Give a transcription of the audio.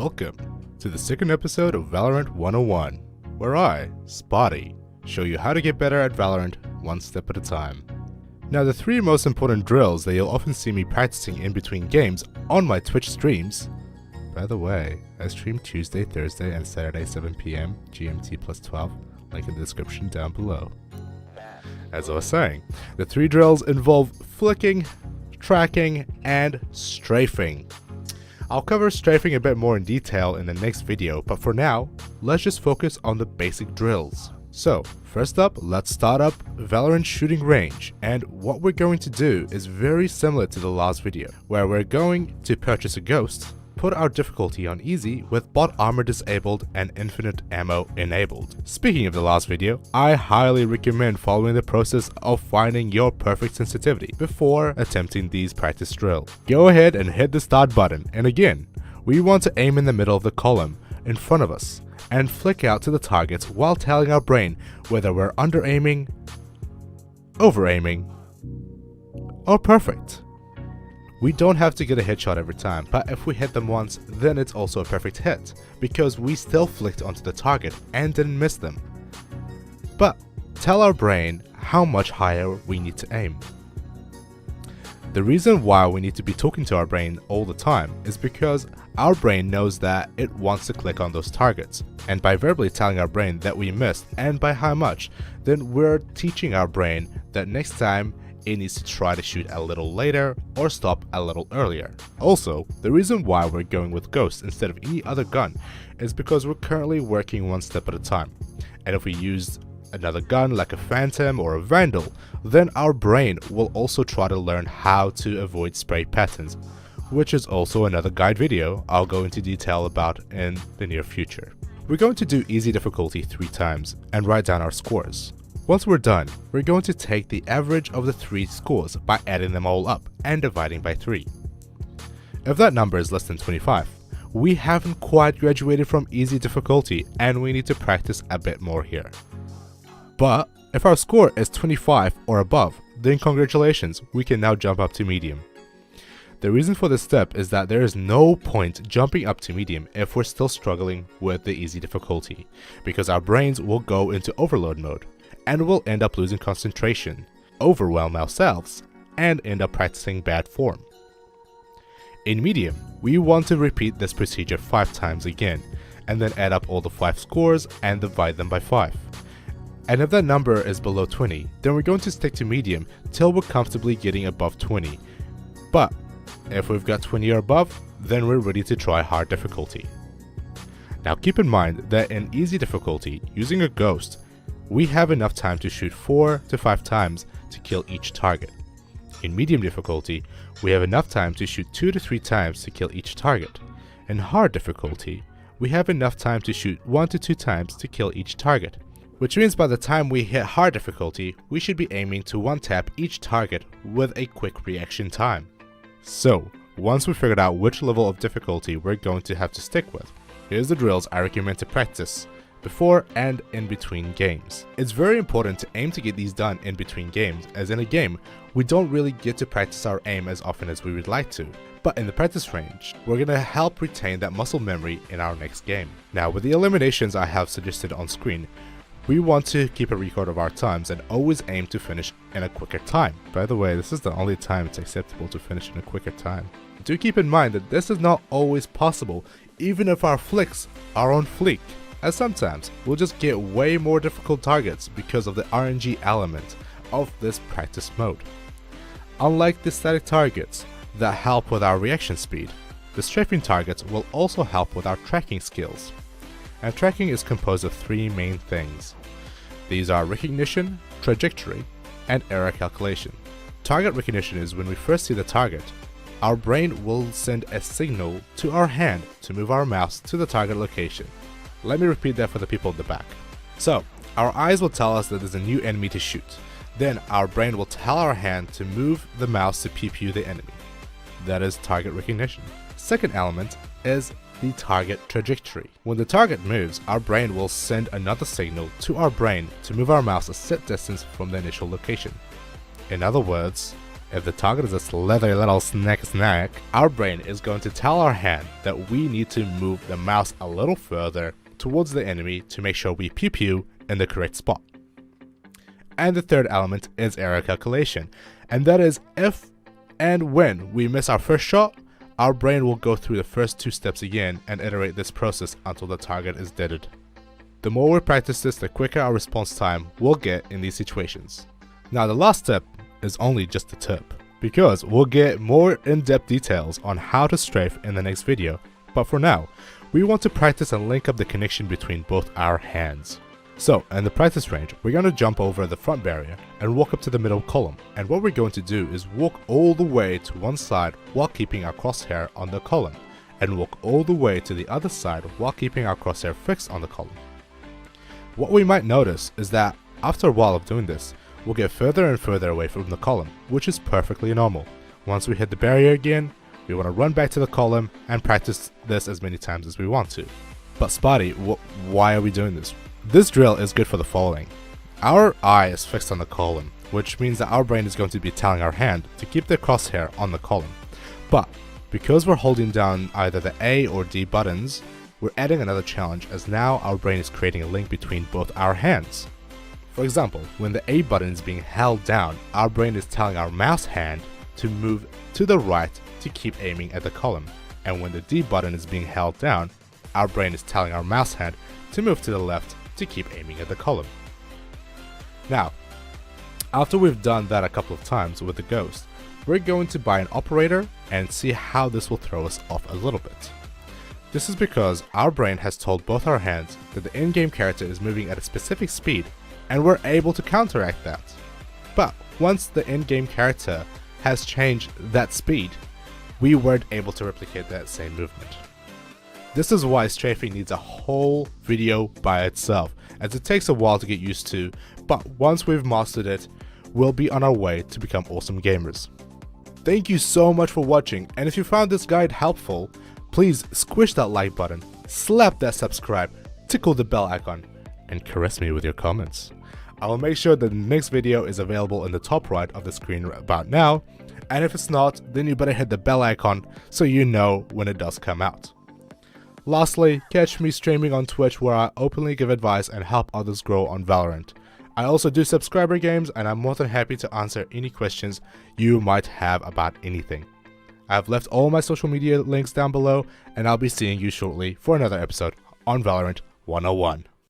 Welcome to the second episode of Valorant 101, where I, Spotty, show you how to get better at Valorant one step at a time. Now, the three most important drills that you'll often see me practicing in between games on my Twitch streams. By the way, I stream Tuesday, Thursday, and Saturday 7 PM GMT plus 12, link in the description down below. As I was saying, the three drills involve flicking, tracking, and strafing. I'll cover strafing a bit more in detail in the next video, but for now, let's just focus on the basic drills. So, first up, let's start up Valorant shooting range, and what we're going to do is very similar to the last video, where we're going to purchase a ghost, put our difficulty on easy with bot armor disabled and infinite ammo enabled. Speaking of the last video, I highly recommend following the process of finding your perfect sensitivity before attempting these practice drills. Go ahead and hit the start button, and again, we want to aim in the middle of the column in front of us and flick out to the targets while telling our brain whether we're under aiming, over aiming, or perfect. We don't have to get a headshot every time, but if we hit them once, then it's also a perfect hit, because we still flicked onto the target and didn't miss them. But tell our brain how much higher we need to aim. The reason why we need to be talking to our brain all the time is because our brain knows that it wants to click on those targets, and by verbally telling our brain that we missed and by how much, then we're teaching our brain that next time it needs to try to shoot a little later or stop a little earlier. Also, the reason why we're going with Ghost instead of any other gun is because we're currently working one step at a time, and if we used another gun like a Phantom or a Vandal, then our brain will also try to learn how to avoid spray patterns, which is also another guide video I'll go into detail about in the near future. We're going to do easy difficulty 3 times and write down our scores. Once we're done, we're going to take the average of the 3 scores by adding them all up and dividing by 3. If that number is less than 25, we haven't quite graduated from easy difficulty and we need to practice a bit more here. But if our score is 25 or above, then congratulations, we can now jump up to medium. The reason for this step is that there is no point jumping up to medium if we're still struggling with the easy difficulty, because our brains will go into overload mode and we'll end up losing concentration, overwhelm ourselves, and end up practicing bad form. In medium, we want to repeat this procedure 5 times again, and then add up all the 5 scores and divide them by 5. And if that number is below 20, then we're going to stick to medium till we're comfortably getting above 20. But if we've got 20 or above, then we're ready to try hard difficulty. Now keep in mind that in easy difficulty, using a ghost, we have enough time to shoot 4 to 5 times to kill each target. In medium difficulty, we have enough time to shoot 2 to 3 times to kill each target. In hard difficulty, we have enough time to shoot 1 to 2 times to kill each target, which means by the time we hit hard difficulty, we should be aiming to 1-tap each target with a quick reaction time. So, once we figured out which level of difficulty we're going to have to stick with, here's the drills I recommend to practice before and in between games. It's very important to aim to get these done in between games, as in a game, we don't really get to practice our aim as often as we would like to. But in the practice range, we're going to help retain that muscle memory in our next game. Now, with the eliminations I have suggested on screen, we want to keep a record of our times and always aim to finish in a quicker time. By the way, this is the only time it's acceptable to finish in a quicker time. Do keep in mind that this is not always possible, even if our flicks are on fleek, as sometimes we'll just get way more difficult targets because of the RNG element of this practice mode. Unlike the static targets that help with our reaction speed, the strafing targets will also help with our tracking skills. And tracking is composed of 3 main things. These are recognition, trajectory, and error calculation. Target recognition is when we first see the target, our brain will send a signal to our hand to move our mouse to the target location. Let me repeat that for the people at the back. So, our eyes will tell us that there's a new enemy to shoot. Then our brain will tell our hand to move the mouse to PPU the enemy. That is target recognition. Second element is the target trajectory. When the target moves, our brain will send another signal to our brain to move our mouse a set distance from the initial location. In other words, If the target is a slithery little snack, our brain is going to tell our hand that we need to move the mouse a little further towards the enemy to make sure we pew pew in the correct spot. And the third element is error calculation, and that is if and when we miss our first shot, our brain will go through the first 2 steps again and iterate this process until the target is deaded. The more we practice this, the quicker our response time will get in these situations. Now the last step is only just a tip, because we'll get more in-depth details on how to strafe in the next video, but for now, we want to practice and link up the connection between both our hands. So, in the practice range, we're going to jump over the front barrier and walk up to the middle column, and what we're going to do is walk all the way to one side while keeping our crosshair on the column, and walk all the way to the other side while keeping our crosshair fixed on the column. What we might notice is that after a while of doing this, we'll get further and further away from the column, which is perfectly normal. Once we hit the barrier again, we want to run back to the column and practice this as many times as we want to. But Spotty, why are we doing this? This drill is good for the following. Our eye is fixed on the column, which means that our brain is going to be telling our hand to keep the crosshair on the column. But because we're holding down either the A or D buttons, we're adding another challenge, as now our brain is creating a link between both our hands. For example, when the A button is being held down, our brain is telling our mouse hand to move to the right to keep aiming at the column, and when the D button is being held down, our brain is telling our mouse hand to move to the left to keep aiming at the column. Now, after we've done that a couple of times with the ghost, we're going to buy an operator and see how this will throw us off a little bit. This is because our brain has told both our hands that the in-game character is moving at a specific speed, and we're able to counteract that. But once the in-game character has changed that speed, we weren't able to replicate that same movement. This is why strafing needs a whole video by itself, as it takes a while to get used to, but once we've mastered it, we'll be on our way to become awesome gamers. Thank you so much for watching, and if you found this guide helpful, please squish that like button, slap that subscribe, tickle the bell icon, and caress me with your comments. I will make sure that the next video is available in the top right of the screen about now, and if it's not, then you better hit the bell icon so you know when it does come out. Lastly, catch me streaming on Twitch, where I openly give advice and help others grow on Valorant. I also do subscriber games, and I'm more than happy to answer any questions you might have about anything. I've left all my social media links down below, and I'll be seeing you shortly for another episode on Valorant 101.